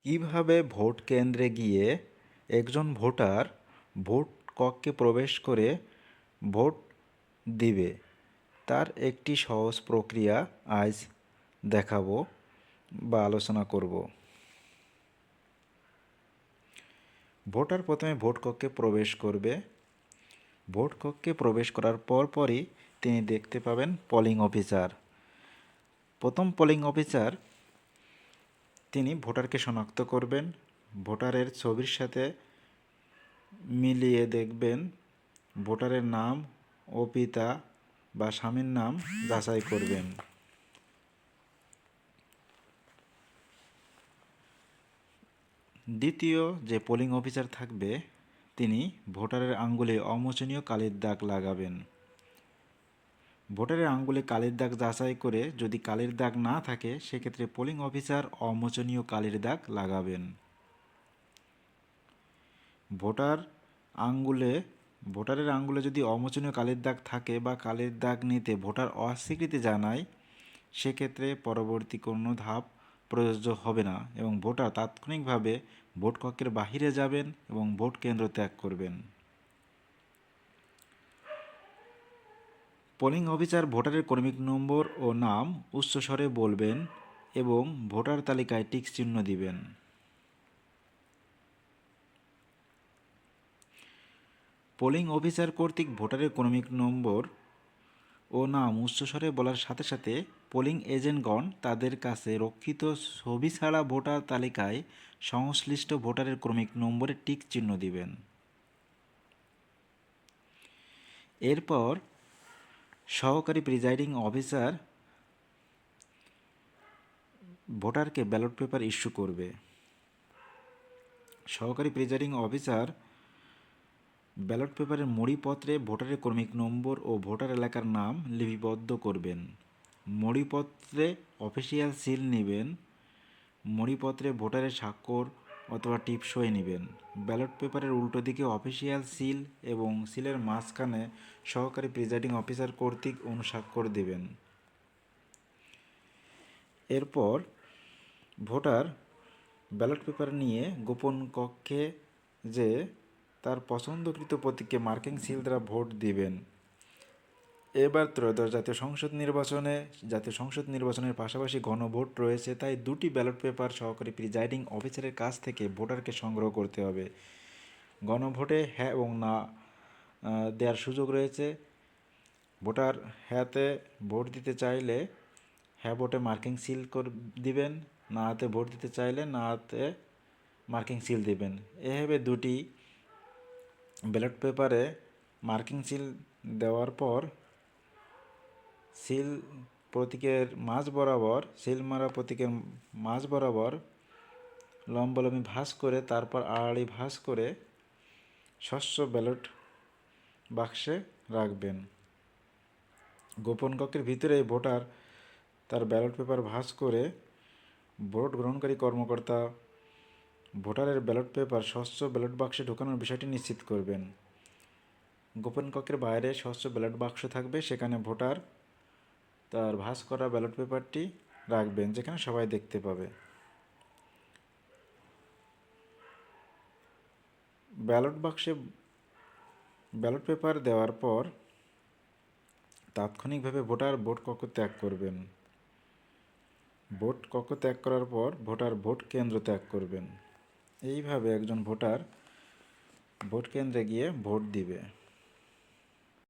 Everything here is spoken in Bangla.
কিভাবে ভোট কেন্দ্রে গিয়ে একজন ভোটার ভোট কক্ষে প্রবেশ করে ভোট দিবে তার একটি সহজ প্রক্রিয়া আজ দেখাবো বা আলোচনা করব। ভোটার প্রথমে ভোট কক্ষে প্রবেশ করবে। ভোট কক্ষে প্রবেশ করার পরই তিনি দেখতে পাবেন পোলিং অফিসার। প্রথম পোলিং অফিসার তিনি ভোটারকে শনাক্ত করবেন, ভোটারের ছবির সাথে মিলিয়ে দেখবেন, ভোটারের নাম ও পিতা বা স্বামীর নাম যাচাই করবেন। দ্বিতীয় যে পোলিং অফিসার থাকবে তিনি ভোটারের আঙ্গুলে অমোচনীয় কালির দাগ লাগাবেন। ভোটারের আঙ্গুলে কালির দাগ যাচাই করে যদি কালির দাগ না থাকে সেক্ষেত্রে পোলিং অফিসার অমোচনীয় কালির দাগ লাগাবেন। ভোটারের আঙ্গুলে যদি অমোচনীয় কালির দাগ থাকে বা কালির দাগ নিতে ভোটার অস্বীকৃতি জানায় সেক্ষেত্রে পরবর্তী কোনো ধাপ প্রযোজ্য হবে না এবং ভোটার তাৎক্ষণিকভাবে ভোট কক্ষের বাহিরে যাবেন এবং ভোট কেন্দ্র ত্যাগ করবেন। পোলিং অফিসার ভোটারের কর্মী নম্বর ও নাম উচ্চস্বরে বলবেন এবং ভোটার তালিকায় টিক চিহ্ন দিবেন। পোলিং অফিসার কর্তৃক ভোটারের কর্মী নম্বর ও নাম উচ্চস্বরে বলার সাথে সাথে পোলিং এজেন্টগণ তাদের কাছে রক্ষিত ছবি ছাড়া ভোটার তালিকায় সংশ্লিষ্ট ভোটারের ক্রমিক নম্বরে টিক চিহ্ন দিবেন। এরপর সহকারী প্রিজাইডিং অফিসার ভোটারকে ব্যালট পেপার ইস্যু করবে। সহকারী প্রিজাইডিং অফিসার ব্যালট পেপারের মরিপত্রে ভোটারের ক্রমিক নম্বর ও ভোটার এলাকার নাম লিপিবদ্ধ করবেন। মরিপত্রে অফিসিয়াল সিল নেবেন। মরিপত্রে ভোটারের স্বাক্ষর অথবা টিপসই নেবেন। ব্যালট পেপারের উল্টো দিকে অফিসিয়াল সিল এবং সিলের মাঝখানে সহকারী প্রিজাইডিং অফিসার কর্তৃক অনুস্বাক্ষর দেবেন। এরপর ভোটার ব্যালট পেপার নিয়ে গোপন কক্ষে যে তার পছন্দকৃত প্রতীকে মার্কিং সিল দ্বারা ভোট দিবেন। এবার ত্রয়োদশ জাতীয় সংসদ নির্বাচনের পাশাপাশি গণভোট রয়েছে, তাই দুটি ব্যালট পেপার সহকারী প্রিজাইডিং অফিসারের কাছ থেকে ভোটারকে সংগ্রহ করতে হবে। গণভোটে হ্যাঁ এবং না দেওয়ার সুযোগ রয়েছে। ভোটার হ্যাঁতে ভোট দিতে চাইলে হ্যাঁ ভোটে মার্কিং সিল দিবেন, না হাতে ভোট দিতে চাইলে না হাতে মার্কিং সিল দিবেন। এভাবে দুটি ব্যালট পেপারে মার্কিং সিল দেওয়ার পর সিল মারা প্রতীকের মাঝ বরাবর লম্বালম্বি ভাঁজ করে তারপর আড়াআড়ি ভাঁজ করে স্বচ্ছ ব্যালট বাক্সে রাখবেন। গোপন কক্ষের ভিতরে ভোটার তার ব্যালট পেপার ভাঁজ করে ভোট গ্রহণকারী কর্মকর্তা ভোটারের ব্যালট পেপার স্বচ্ছ ব্যালট বাক্সে ঢোকানোর বিষয়টি নিশ্চিত করবেন। গোপন কক্ষের বাইরে স্বচ্ছ ব্যালট বাক্স থাকবে, সেখানে ভোটার তার ভাঁজ করা ব্যালট পেপারটি রাখবেন যেখানে সবাই দেখতে পাবে। ব্যালট বাক্সে ব্যালট পেপার দেওয়ার পর তাৎক্ষণিকভাবে ভোটার ভোট কক্ষ ত্যাগ করবেন। ভোট কক্ষ ত্যাগ করার পর ভোটার ভোট কেন্দ্র ত্যাগ করবেন। এইভাবে একজন ভোটার ভোট কেন্দ্রে গিয়ে ভোট দিবে।